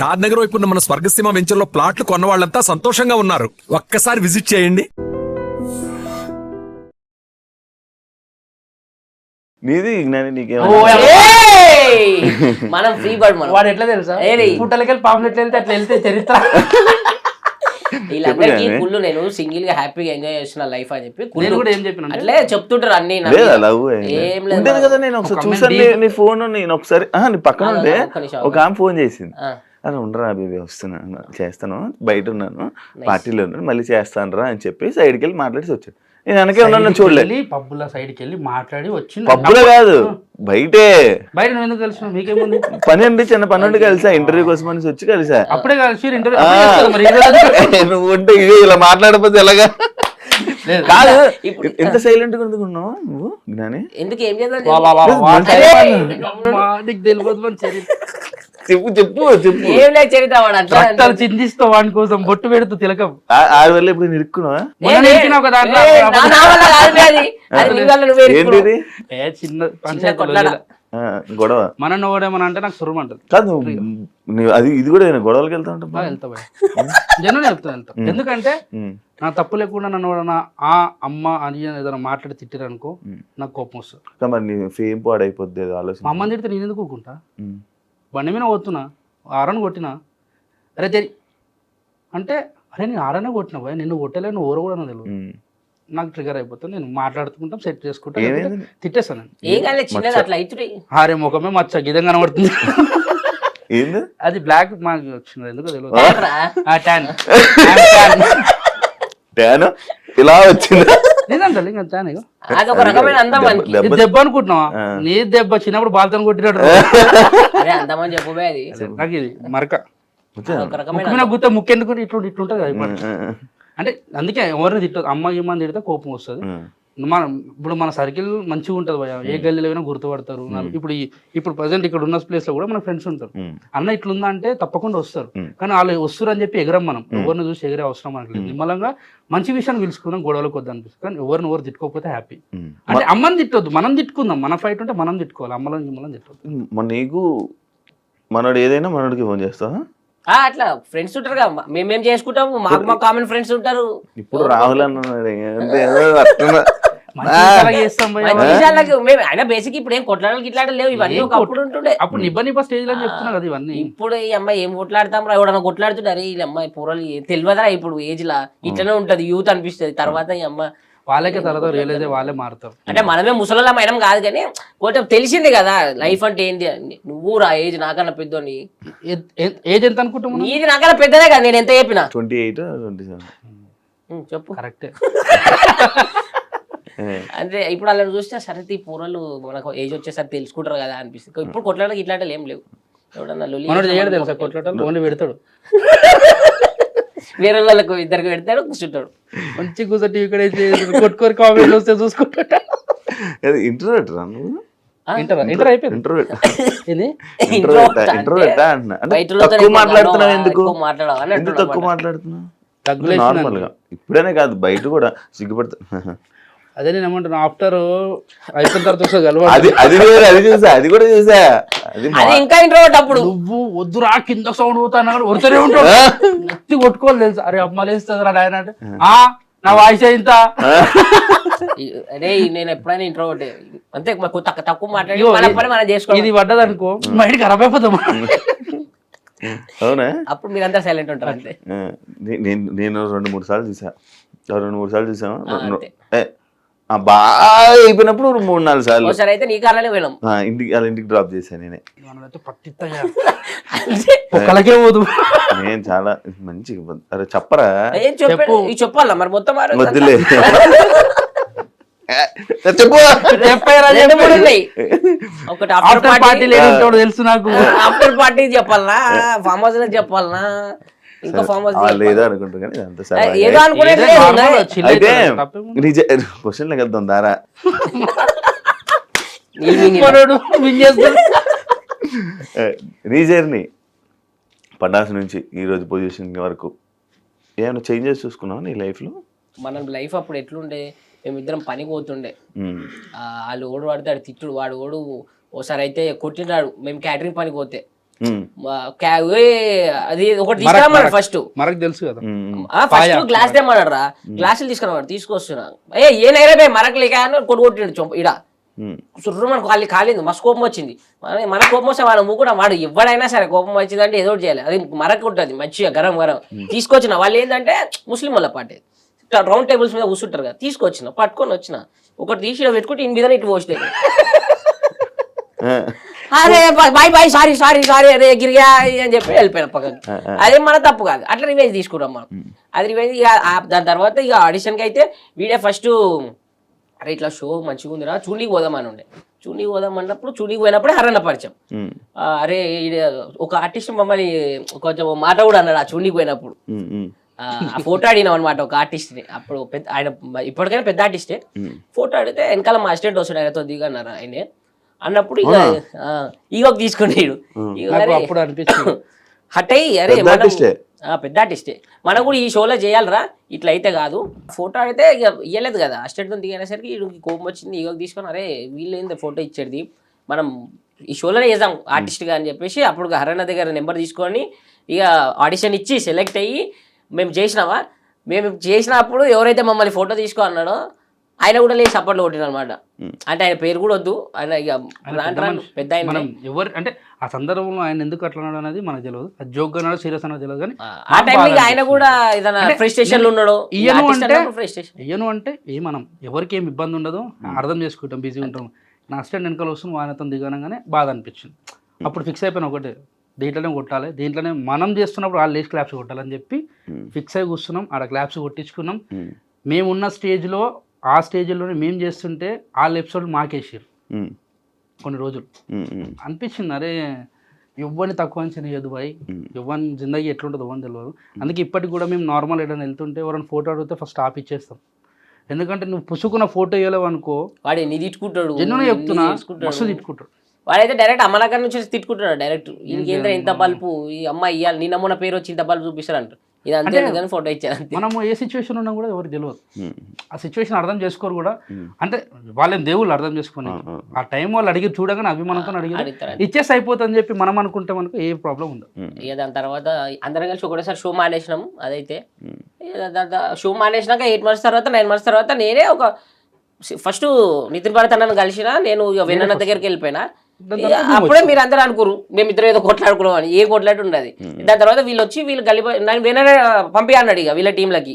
షాద్ నగర్ వైపు ఉన్న మన స్వర్గసీమ వెంచర్లో ప్లాట్లు కొన్న వాళ్ళంతా సంతోషంగా ఉన్నారు. ఒక్కసారి విజిట్ చేయండి. నీది నీకేమో మనం ఫ్రీ బర్డ్ మనం. వాడు ఎట్లా తెలుసా పుట్టలకెళ్ళి పాంప్లెట్లు వెళ్తే అట్లా వెళ్తే చరిత్ర. వీళ్ళందరికీ కుళ్ళు నేను సింగిల్ గా హ్యాపీగా ఎంజాయ్ చేస్తున్న లైఫ్ అని చెప్పి నేను కూడా ఏం చెప్పిన అట్లే చెప్తుంటారు అన్ని. ఏం లేదు కదా, నేను ఒకసారి చూసాను నీ ఫోన్. నేను ఒకసారి నీ పక్కన ఉంటే ఒక ఆమె ఫోన్ చేసింది. అని ఉండరా బేబీ వస్తున్నాను చేస్తాను బయట ఉన్నాను పార్టీలో ఉన్నాను మళ్ళీ చేస్తాను రా అని చెప్పి సైడ్కి వెళ్ళి మాట్లాడేసి వచ్చాడు. నేను వెనకే ఉన్నాను చూడలేదు. పబ్బుల సైడ్కి వెళ్ళి మాట్లాడి వచ్చింది. పబ్బులో కాదు బయటే. బయట నువ్వు ఎందుకు కలిసిన మీకేముంది పని అండి చిన్న పని ఉండి కలిసా ఇంటర్వ్యూ కోసం అని వచ్చి కలిసా. అప్పుడే కలిసి నువ్వు ఉంటే ఇది ఇలా మాట్లాడకపోతే ఎలాగా కాదు. ఎంత సైలెంట్ గా ఉన్నావా నువ్వు జ్ఞాని? ఎందుకు ఏం చేద్దాం తెలియదు. చెప్పు చెప్పు చెప్పు. ఏం లేదు చరిత్ర వాడు అట్లా చిందిస్తూ వాడి కోసం బొట్టు పెడుతూ తిలకం. ఆడి వల్ల ఇప్పుడు నిరుక్కున్నావా? ఏంటిది చిన్న పంచాయతీ గొడవ? మన ఓడేమని అంటే నాకు సురం అంటది కాదు. అది ఇది కూడా గొడవలకి వెళ్తా ఉంటా. వెళ్తా జనం వెళ్తా. ఎందుకంటే నా తప్పు లేకుండా నన్ను ఎవడన్నా ఆ అమ్మ అని ఏదైనా మాట్లాడి తిట్టిరనుకో నాకు కోపం వస్తుంది. మరి ఫేమ్ పాడైపోద్ది ఆలోచన. మా అమ్మని తిడితే నేను ఎందుకు ఊకుంటా? బండి మీద పోతున్నా ఆరని కొట్టినా అరే తెరి అంటే అరే నేను ఆరనే కొట్టినా భయ నిన్ను కొట్టలే నువ్వు ఓర కూడా తెలియదు. నాకు ట్రిగర్ అయిపోతుంది. నేను మాట్లాడుకుంటాం సెట్ చేసుకుంటాను తిట్టేస్తాను. అరే ముఖమే మచ్చ గిదం కనబడుతుంది. అది బ్లాక్ మాకు వచ్చింది ఎందుకు తెలియదు. ఇలా వచ్చింది దెబ్బ అనుకుంటున్నావా? నీ దెబ్బ చిన్నప్పుడు బాల్తో కొట్టినట్టు నాకు ఇది మరక గుర్త ముక్కెందుకు ఇట్లుంటది కదా. అంటే అందుకే ఎవరిని తిట్టదు. అమ్మ ఇమ్మని తిడితే కోపం వస్తుంది. ఇప్పుడు మన సర్కిల్ మంచిగా ఉంటుంది భయ. ఏ గల్లీలో అయినా గుర్తుపడతారు. ఇప్పుడు ప్రజెంట్ ఇక్కడ ఉన్న ప్లేస్ లో కూడా మన ఫ్రెండ్స్ ఉంటారు. అన్న ఇట్లుందా అంటే తప్పకుండా వస్తారు. కానీ వాళ్ళు వస్తారు అని చెప్పి ఎగరం మనం. ఎవరిని చూసి ఎగిరే అవసరం మనకి లేదు. నిమ్మలంగా మంచి విషయాన్ని పిలుచుకుందాం. గొడవలకు వద్దు అనిపిస్తుంది. కానీ ఎవరు తిట్టుకోకపోతే హ్యాపీ. అంటే అమ్మని తిట్టొద్దు, మనం తిట్టుకుందాం. మన ఫైట్ ఉంటే మనం తిట్టుకోవాలి. అమ్మలని తిట్టొద్దు. నీకు మనోడు ఏదైనా మనోడికి ఫోన్ చేస్తావా? అట్లా ఫ్రెండ్స్ ఉంటారు కదా, మేమేం చేసుకుంటాము. మాకు కామన్ ఫ్రెండ్స్ ఉంటారు. ఇప్పుడు రాహుల్ అన్నాడు అయినా బేసిక్ ఇప్పుడు ఏం కొట్లాడలు గిట్లాడలు లేవు. ఇవన్నీ ఒకప్పుడు ఉంటుండే. అప్పుడు నిబ్బ స్టేజ్ లో చెప్తున్నా కదా ఇవన్నీ. ఇప్పుడు ఈ అమ్మాయి ఏం కొట్లాడతాం రా ఎవడన్నా కొట్లాడుతుంటారు. ఈ అమ్మాయి పూరలు తెలియదురా ఇప్పుడు ఏజ్ లా ఇట్లనే ఉంటది. యూత్ అనిపిస్తుంది. తర్వాత ఈ అమ్మ వాళ్ళకే తర్వాత రియలైజ్ వాళ్ళే మారుతారు. అంటే మనమే ముసలిలా మైనం కాదు కానీ కొంచెం తెలిసింది కదా లైఫ్ అంటే ఏంటి అని. నువ్వు రా ఏజ్ నాకన్నా పెద్దోని. ఏజ్ ఎంత అనుకుంటున్నావు? నీది నాకన్నా పెద్దదే కదా. నేను ఎంత చెప్పినా 28 27 చెప్పు కరెక్టే. అంటే ఇప్పుడు అలా చూస్తే సరే ఈ పూరలు మనకు ఏజ్ వచ్చేసరికి తెలుసుకుంటారు కదా అనిపిస్తుంది. ఇప్పుడు కొట్లాడకి ఇట్లాంటి ఏం లేవు. ఎవడన్నా తెలుసా కొట్లాటలు ఓన్లీ పెడతాడు. వేరే వాళ్ళకు ఇద్దరికి పెడతాడు కూర్చుంటాడు. మంచి కూర్చొని టీవీ కూడా కొట్టుకొని కామెంట్లు వస్తే చూసుకుంటా. ఇప్పుడేనే కాదు బయట కూడా సిగ్గుపడతా. అదే నేను ఏమంటున్నా ఆఫ్టర్ అయిపోయిన తర్వాత అది కూడా చూసా. ఇంకా ఇంట్రోవర్ట్. అప్పుడు నువ్వు వద్దురా కింద సౌండ్ పోతాను వరుతనే ఉంటావు. నెత్తి కొట్టుకోవాలి తెలుసు. అరే అమ్మ లేస్తుంది రా ఆయన అంటే నా వాయిస్ ఇంత. అరే నేను ఎప్పుడైనా ఇంట్రోవర్ట్ అంతే. తక్కువ మాట్లాడి మనం చేసుకో. ఇది పడ్డది అనుకో మైండ్ ఖరాబ్ అయిపోతాం. అవునా? అప్పుడు మీరంతా సైలెంట్ ఉంటారు అంతే. నేను 2-3 సార్లు చూసాను. బాగా అయిపోయినప్పుడు 3-4 సార్లు అయితే నీ కారణాలే పోయినాం. ఇంటికి డ్రాప్ చేశాను నేనే. ఒక్కలకే పోదు. నేను చాలా మంచి చెప్పరా చెప్పాలా మరి మొత్తం వద్దులే చెప్పు. ఒకటి ఆఫ్టర్ పార్టీ తెలుసు నాకు. ఆఫ్టర్ పార్టీ చెప్పాలనా ఫామ్ హౌస్ లో చెప్పాలనా ఇంకా ఫామ్ హౌస్ లేదా అనుకుంటా. క్వశ్చన్ వెళ్తాం దారా. నీ జర్నీ పటాస్ నుంచి ఈ రోజు పొజిషన్ వరకు ఏమైనా చేంజెస్ చూసుకున్నావా నీ లైఫ్ లో? మన లైఫ్ అప్పుడు ఎట్లుండే, మేమిద్దరం పనికి పోతుండే. వాళ్ళు ఓడు పడితే తిట్టుడు. వాడు ఓడు ఓసారి అయితే కొట్టినాడు మేము క్యాటరింగ్ పనికి పోతే. అది ఒకటి తీసుకురామన్నాడు ఫస్ట్. మనకు తెలుసు కదా. ఫస్ట్ గ్లాస్ తెమ్మన్నాడు రా, గ్లాసులు తీసుకురావాడు. తీసుకొస్తున్నా ఏ నైరే మరకు లేక కొట్టుకొట్టిండు ఇడ సుర్రు. మనకు కాలేదు, మస్తు కోపం వచ్చింది. మన కోపం వస్తే వాడు కూడా వాడు ఎవడైనా సరే కోపం వచ్చింది అంటే ఏదో ఒకటి చేయాలి. అది మరకు ఉంటుంది మంచిగా గరం గరం. తీసుకొచ్చిన వాళ్ళు ఏంటంటే ముస్లిం వాళ్ళ పార్టీ రౌండ్ టేబుల్స్ మీద కూర్చుంటారు కదా, తీసుకొచ్చిన పట్టుకొని వచ్చిన ఒకటి తీసి పెట్టుకుంటే ఇన్ని మీద ఇటు పోస్తే అరే bye bye sorry sorry sorry అరే గిరిగా అని చెప్పి వెళ్ళిపోయాను పక్కకి. అదే మన తప్పు కాదు, అట్లా రివెంజ్ తీసుకున్నాం మనం. అది రివెంజ్. ఇక దాని తర్వాత ఇక ఆడిషన్కి అయితే వీడే ఫస్ట్ అరే ఇట్లా షో మంచిగా ఉందిరా చూడీకి పోదామని ఉండే. చూడీకి పోదాం అన్నప్పుడు చూడీకి పోయినప్పుడే హరన్న పరిచయం. అరే ఒక ఆర్టిస్ట్ మమ్మల్ని కొంచెం మాట కూడా అన్నాడు ఆ చూడీకి పోయినప్పుడు. ఆ ఫోటో అడిగినాం అనమాట ఒక ఆర్టిస్ట్ని. అప్పుడు పెద్ద ఆయన ఇప్పటికైనా పెద్ద ఆర్టిస్టే. ఫోటో అడిగితే వెనకాల మా అసిస్టెంట్ వస్తాడు, ఆయనతో దిగన్నారు ఆయనే అన్నప్పుడు ఇక ఈగోకి తీసుకునేడు. హట్ అయ్యి అరే పెద్ద ఆర్టిస్టే మనం కూడా ఈ షోలో చేయాలరా, ఇట్లా అయితే కాదు. ఫోటో అయితే ఇక ఇవ్వలేదు కదా, అసిస్టెంట్తో దిగనేసరికి వీడికి కోపం వచ్చింది. ఈగోకి తీసుకొని అరే వీళ్ళు ఏంది ఫోటో ఇచ్చేది, మనం ఈ షోలోనే చేద్దాం ఆర్టిస్ట్గా అని చెప్పేసి అప్పుడు హరన్న దగ్గర నెంబర్ తీసుకొని ఇక ఆడిషన్ ఇచ్చి సెలెక్ట్ అయ్యి మేము చేసినామా. మేము చేసినప్పుడు ఎవరైతే మమ్మల్ని ఫోటో తీసుకో అన్నాడో ఆయన కూడా లేచి సపోర్ట్లు కొట్టిన అనమాట. అంటే ఆయన పేరు కూడా వద్దు, ఆయన ఇక పెద్ద ఆయన ఎవరు అంటే ఆ సందర్భంలో ఆయన ఎందుకు అట్లా ఉన్నాడు అనేది మనకు తెలియదు. అది జోక్ అన్నాడు సీరియస్ అన్నది తెలియదు. కానీ ఆ టైంలో ఆయన కూడా ఏదైనా ఫ్రస్ట్రేషన్ లో ఉన్నాడు. ఇయ్యను అంటే మనం ఎవరికి ఏమి ఇబ్బంది ఉండదు, అర్థం చేసుకుంటాం, బిజీ ఉంటాం. నా అసిస్టెంట్ వెనకాల వస్తుంది ఆయనతో దిగనగానే బాధ అనిపించింది. అప్పుడు ఫిక్స్ అయిపోయిన ఒకటే, దీంట్లోనే కొట్టాలి, దీంట్లోనే మనం చేస్తున్నప్పుడు వాళ్ళు లేచి క్లాప్స్ కొట్టాలని చెప్పి ఫిక్స్ అయి కూర్చున్నాం. ఆడ క్లాప్స్ కొట్టించుకున్నాం. మేమున్న స్టేజ్లో ఆ స్టేజ్లోనే మేము చేస్తుంటే వాళ్ళ ఎపిసోడ్ మాకేసారు కొన్ని రోజులు. అనిపించింది అరే ఎవరిని తక్కువ అంచనా వేయదు బాయ్, ఎవరిని జిందగీ ఎట్లుంటుందో ఎవరిని తెలియదు. అందుకే ఇప్పటికి కూడా మేము నార్మల్ ఏదైనా వెళ్తుంటే ఎవరైనా ఫోటో అడిగితే ఫస్ట్ ఆపిచ్చేస్తాం. ఎందుకంటే నువ్వు పుసుకున్న ఫోటో వేయలేవు అనుకో వాడు నీ తిట్టుకుంటాడు, జన్ను చెప్తున్నా మస్తు తిట్టుకుంటాడు. వాడైతే డైరెక్ట్ అమ్మలకర్ నుంచి తిట్టుకుంటున్నాడు డైరెక్ట్. ఇంకేంద్ర ఇంత బల్పు ఈ అమ్మాయి ఇవ్వాలి, నిన్న మొన్న పేరు వచ్చి ఇంత బల్బు చూపిస్తారు అంటారు. ఇది అంతే కానీ ఫోటో ఇచ్చారు. మనము ఏ సిచ్యువేషన్ ఉన్నా కూడా ఎవరికి తెలియదు, ఆ సిచ్యువేషన్ అర్థం చేసుకోరు కూడా. అంటే వాళ్ళేం దేవుళ్ళు అర్థం చేసుకుని ఆ టైం వాళ్ళు అడిగి చూడగానే అభిమానంతో అడిగి ఇచ్చేసి అయిపోతుందని చెప్పి మనం అనుకుంటే మనకు ఏ ప్రాబ్లం ఉండదు. ఇక దాని తర్వాత అందరం కలిసి ఒకటేసారి షో మానేసినాము. అదైతే షో మానేసినాక 8 months తర్వాత 9 months తర్వాత నేనే ఒక ఫస్ట్ నితిన్ భరత్ అన్నను కలిసిన. నేను ఇక వెన్నన్న దగ్గరికి వెళ్ళిపోయినా. అప్పుడే మీరు అందరూ అనుకోరు మేమిద్దరం ఏదో కొట్లాడుకున్నాం అని, ఏ కొట్లాట ఉండదు. దాని తర్వాత వీళ్ళు వచ్చి వీళ్ళు కలిపి వెనన పంపి అన్నాడు ఇక వీళ్ళ టీంలకి.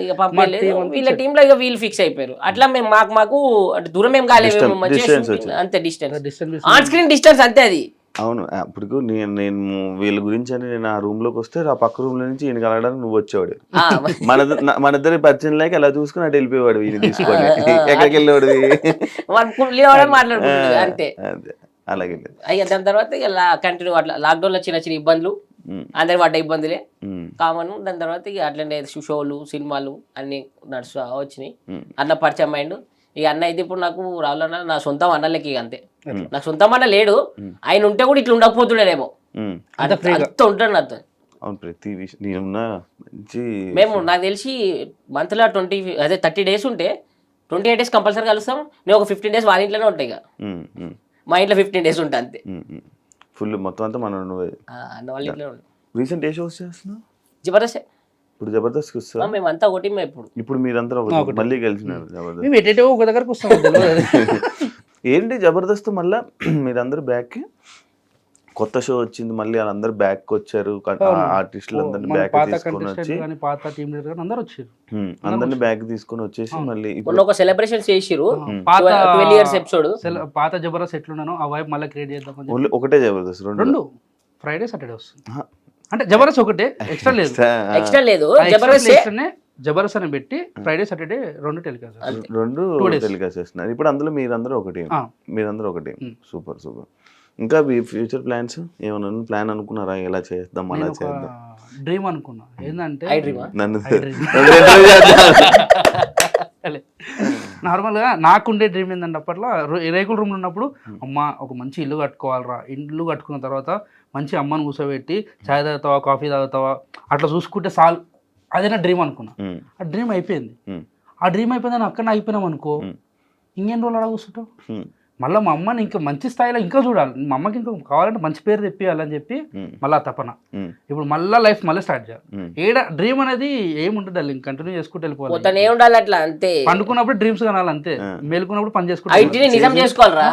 ఇక పంపించలేదు వీళ్ళ టీంలో, ఇక వీళ్ళు ఫిక్స్ అయిపోయారు. అట్లా మేము మాకు దూరం ఏం కాలేదు, అంతే డిస్టెన్స్ ఆన్ స్క్రీన్ డిస్టెన్స్ అంతే అది. అవును. అప్పుడు నేను వీళ్ళ గురించి అని నేను ఆ రూమ్ లోకి వస్తే ఆ పక్క రూమ్ లో నుంచి ఈయన కలగడానికి నువ్వు వచ్చేవాడు. మన ఇద్దరి పరిచయం లేక అలా చూసుకుని అటు వెళ్ళిపోయేవాడు. ఈయన తీసుకొని ఎక్కడికి వెళ్ళేవాడు మాట్లాడుకుంటాడు అంతే. అలాగే అయ్యా దాని తర్వాత ఇక కంటిన్యూ అట్లా లాక్డౌన్ లో చిన్న చిన్న ఇబ్బందులు అందరి పడ్డ ఇబ్బందులే కామన్. దాని తర్వాత ఇక అట్లనే షోలు సినిమాలు అన్ని నడుస్తూ వచ్చినాయి. అన్న పరిచయం అయిండు. ఇక అన్న అయితే ఇప్పుడు నాకు రావాలన్నా నా సొంతం అన్నలకి అంతే. నాకు సొంతం అన్న లేడు, ఆయన ఉంటే కూడా ఇట్లా ఉండకపోతుండేనేమో, అంత ఉంటాడు నాతో. మేము నాకు తెలిసి మంత్లో 30 days ఉంటే 28 days కంపల్సరీ కలుస్తాం. నేను ఒక 15 days వాళ్ళ ఇంట్లోనే ఉంటాయి. ఇక మా ఇంట్లో 15 days ఉంటా అంతే. ఫుల్ మొత్తం అంతా మనం అన్న వాళ్ళ ఇంట్లో ఉంటాం. రీసెంట్ ఏ షోస్ చేస్తున్నావు? జబర్దస్త్. ఇప్పుడు జబర్దస్త్ వస్తా మేమంతా ఒకటి. ఇప్పుడు మీరంతా మళ్ళీ కలిసినారు జబర్దస్త్. ఏంటి జబర్దస్త్ మళ్ళా మీరందరూ బ్యాక్, కొత్త షో వచ్చింది మళ్ళీ వాళ్ళందరూ బ్యాక్ వచ్చారు. ఆర్టిస్టులు అందరినీ బ్యాక్ తీసుకొని వచ్చి అందరినీ బ్యాక్ తీసుకొని వచ్చేసి మళ్ళీ ఒక సెలబ్రేషన్ చేసిరు. 12 years ఎపిసోడ్ పాత జబర్దస్త్ ఎట్లున్నానో ఆ వైపు మళ్ళీ క్రియేట్ చేద్దాం. ఓన్లీ ఒకటే జబర్దస్త్, రెండు ఫ్రైడే సాటర్డే వస్తుంది. అంటే జబర్దస్త్ ఒకటే, ఎక్స్ట్రా లేదు. జబర్దస్త్ అని పెట్టి ఫ్రైడే సాటర్డే రెండు టెలికాస్ట్ చేస్తున్నారు. ఇప్పుడు అందులో మీరందరూ ఒకటి. Super super. ఇంకా మీ ఫ్యూచర్ ప్లాన్స్ ఏమైనా ప్లాన్ అనుకున్నారా? ఎలా చేద్దాం, అలా చేద్దాం? డ్రీమ్ అనుకున్నా ఏంటంటే నార్మల్గా నాకుండే డ్రీమ్ ఏంటంటే అప్పట్లో రేకుల రూమ్లో ఉన్నప్పుడు అమ్మ ఒక మంచి ఇల్లు కట్టుకోవాలరా, ఇల్లు కట్టుకున్న తర్వాత మంచి అమ్మని కూర్చోబెట్టి చాయ్ తాగుతావా కాఫీ తాగుతావా అట్లా చూసుకుంటే చాలు, అదే నా డ్రీమ్ అనుకున్నా. ఆ డ్రీమ్ అయిపోయింది. ఆ డ్రీమ్ అయిపోయిందని అక్కడ అయిపోయినాం అనుకో, ఇంకేం రోజులు అలా కూర్చుంటావు. మళ్ళీ మా అమ్మని ఇంకా మంచి స్థాయిలో ఇంకా చూడాలి, మా అమ్మకి ఇంకా కావాలంటే మంచి పేరు తెప్పియాలని చెప్పి మళ్ళీ తపన. ఇప్పుడు మళ్ళీ లైఫ్ మళ్ళీ స్టార్ట్ చేయాలి. ఏడ డ్రీమ్ అనేది ఏముంటుంది అది కంటిన్యూ చేసుకుంటూ వెళ్ళిపోవాలి. ఉండాలి అట్లా అంతే. పండుకున్నప్పుడు డ్రీమ్స్ కనాలి అంతే, మేలుకున్నప్పుడు పని చేసుకుంటే నిజం చేసుకోవాలరా.